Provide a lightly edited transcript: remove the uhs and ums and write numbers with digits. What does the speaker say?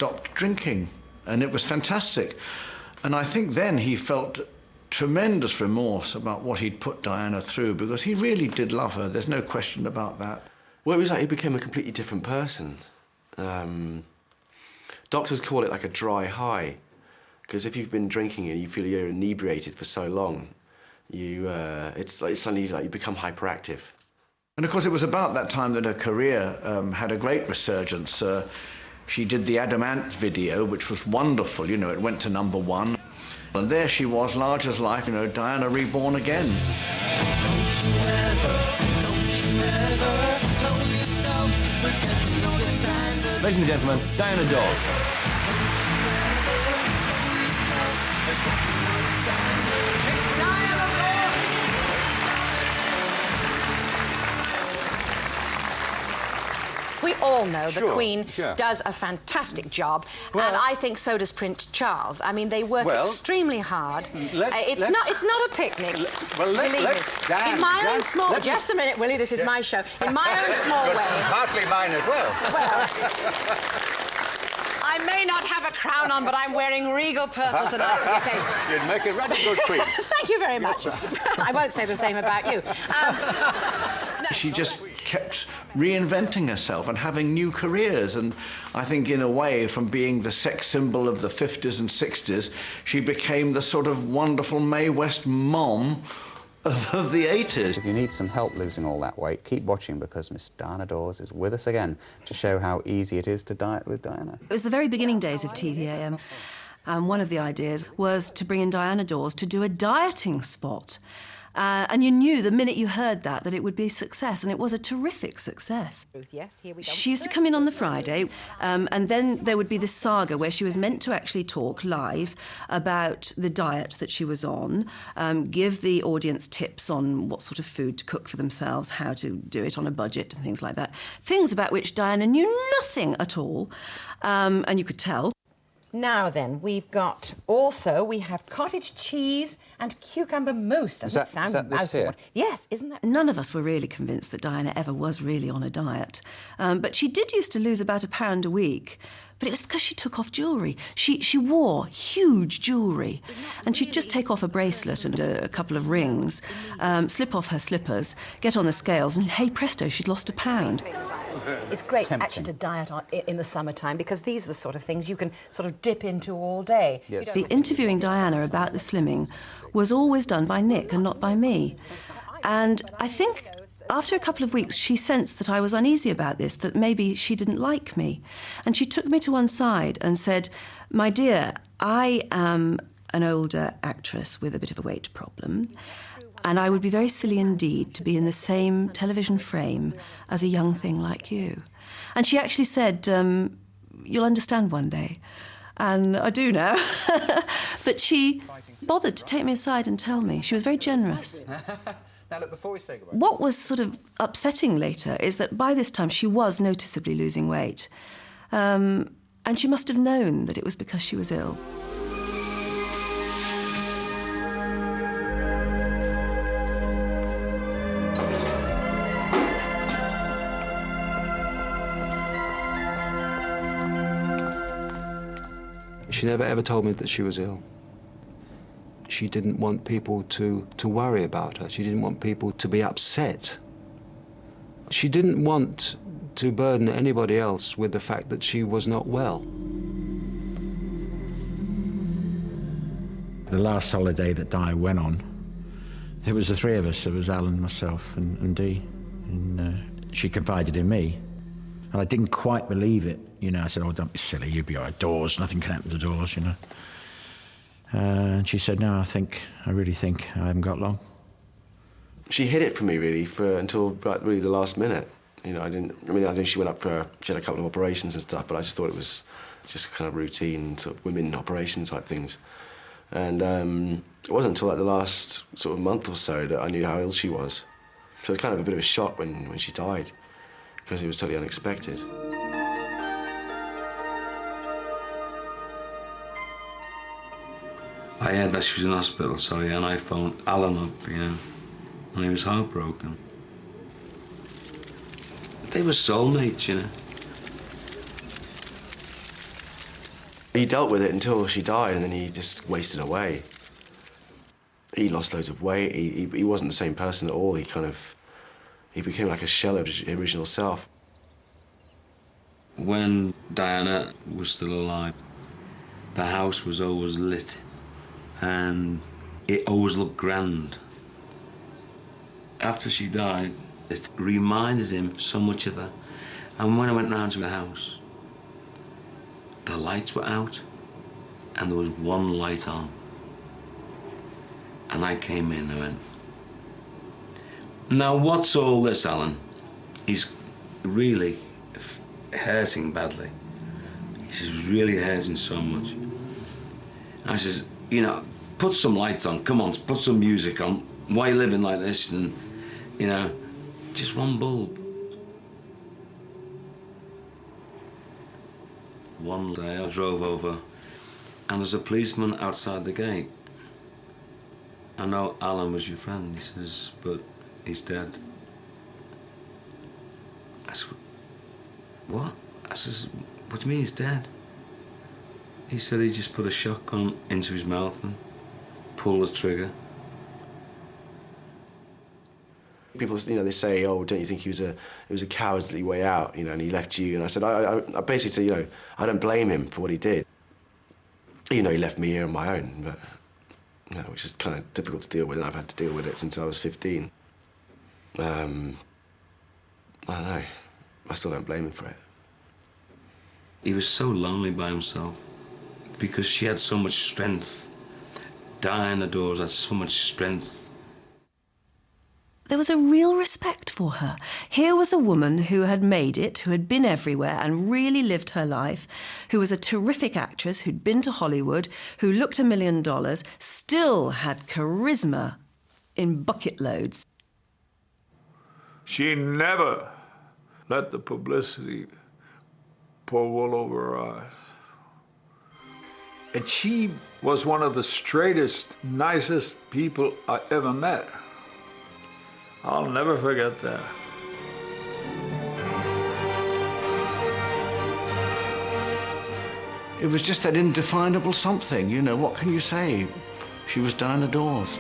stopped drinking, and it was fantastic. And I think then he felt tremendous remorse about what he'd put Diana through, because he really did love her. There's no question about that. Well, it was like he became a completely different person. Doctors call it like a dry high, because if you've been drinking and you feel you're inebriated for so long, it's suddenly like you become hyperactive. And of course, it was about that time that her career had a great resurgence. She did the Adamant video, which was wonderful. You know, it went to #1. And there she was, large as life, you know, Diana reborn again. Ladies and gentlemen, Diana Dors. We all know the Queen does a fantastic job, and I think so does Prince Charles. I mean, they work extremely hard. It's not a picnic. In my own small... Just a minute, Willie, this is my show. In my own small way... Partly mine as well. Well... I may not have a crown on, but I'm wearing regal purple tonight. Okay. You'd make a rather good queen. Thank you very much. I won't say the same about you. No. She just kept reinventing herself and having new careers, and I think in a way, from being the sex symbol of the 50s and 60s, she became the sort of wonderful Mae West mom of the 80s. If you need some help losing all that weight, keep watching, because Miss Diana Dors is with us again to show how easy it is to diet with Diana. It was the very beginning days of TVAM, and one of the ideas was to bring in Diana Dors to do a dieting spot. And you knew the minute you heard that it would be a success, and it was a terrific success. Yes, here we go. She used to come in on the Friday, and then there would be this saga where she was meant to actually talk live about the diet that she was on, give the audience tips on what sort of food to cook for themselves, how to do it on a budget and things like that. Things about which Diana knew nothing at all, and you could tell. Now then, we have cottage cheese and cucumber mousse. Doesn't it sound mouthful? Yes, isn't that? None of us were really convinced that Diana ever was really on a diet. But she did used to lose about £1 a week. But it was because she took off jewellery. She wore huge jewellery. And she'd just take off a bracelet and a couple of rings, slip off her slippers, get on the scales, and hey presto, she'd lost £1. It's great actually to diet in the summertime, because these are the sort of things you can sort of dip into all day. Yes. The interviewing Diana about the slimming was always done by Nick and not by me. And I think after a couple of weeks she sensed that I was uneasy about this, that maybe she didn't like me. And she took me to one side and said, "My dear, I am an older actress with a bit of a weight problem, and I would be very silly indeed to be in the same television frame as a young thing like you." And she actually said, "You'll understand one day." And I do now. But she bothered to take me aside and tell me. She was very generous. Now, look, before we say goodbye... What was sort of upsetting later is that by this time she was noticeably losing weight. And she must have known that it was because she was ill. She never ever told me that she was ill. She didn't want people to worry about her. She didn't want people to be upset. She didn't want to burden anybody else with the fact that she was not well. The last holiday that Di went on, there was the three of us. There was Alan, myself, and Dee. And she confided in me. And I didn't quite believe it. You know, I said, "Oh, don't be silly, you'll be all right. Dors, nothing can happen to Dors, you know." And she said, "No, I really think I haven't got long." She hid it from me, really, until really the last minute. You know, I think she went up she had a couple of operations and stuff, but I just thought it was just kind of routine, sort of women operation type things. And it wasn't until like the last sort of month or so that I knew how ill she was. So it was kind of a bit of a shock when she died, because it was totally unexpected. I heard that she was in hospital, sorry, and I phoned Alan up, you know, and he was heartbroken. They were soulmates, you know. He dealt with it until she died, and then he just wasted away. He lost loads of weight. He wasn't the same person at all. He became like a shell of his original self. When Diana was still alive, the house was always lit, and it always looked grand. After she died, it reminded him so much of her. And when I went round to the house, the lights were out, and there was one light on. And I came in and went, now what's all this, Alan? He's really hurting badly. He's really hurting so much. I says, you know, put some lights on, come on, put some music on. Why are you living like this? And, you know, just one bulb. One day I drove over, and there's a policeman outside the gate. I know Alan was your friend, he says, but he's dead. I said, what? I says, what do you mean he's dead? He said he just put a shotgun into his mouth and pulled the trigger. People, you know, they say, oh, don't you think it was a cowardly way out, you know, and he left you? And I said, I basically said, you know, I don't blame him for what he did. You know, he left me here on my own, but, you know, which is kind of difficult to deal with, and I've had to deal with it since I was 15. I don't know. I still don't blame him for it. He was so lonely by himself because she had so much strength. Diana Dors had so much strength. There was a real respect for her. Here was a woman who had made it, who had been everywhere and really lived her life, who was a terrific actress, who'd been to Hollywood, who looked $1 million, still had charisma in bucket loads. She never let the publicity pull wool over her eyes. And she was one of the straightest, nicest people I ever met. I'll never forget that. It was just that indefinable something, you know, what can you say? She was Diana Dors.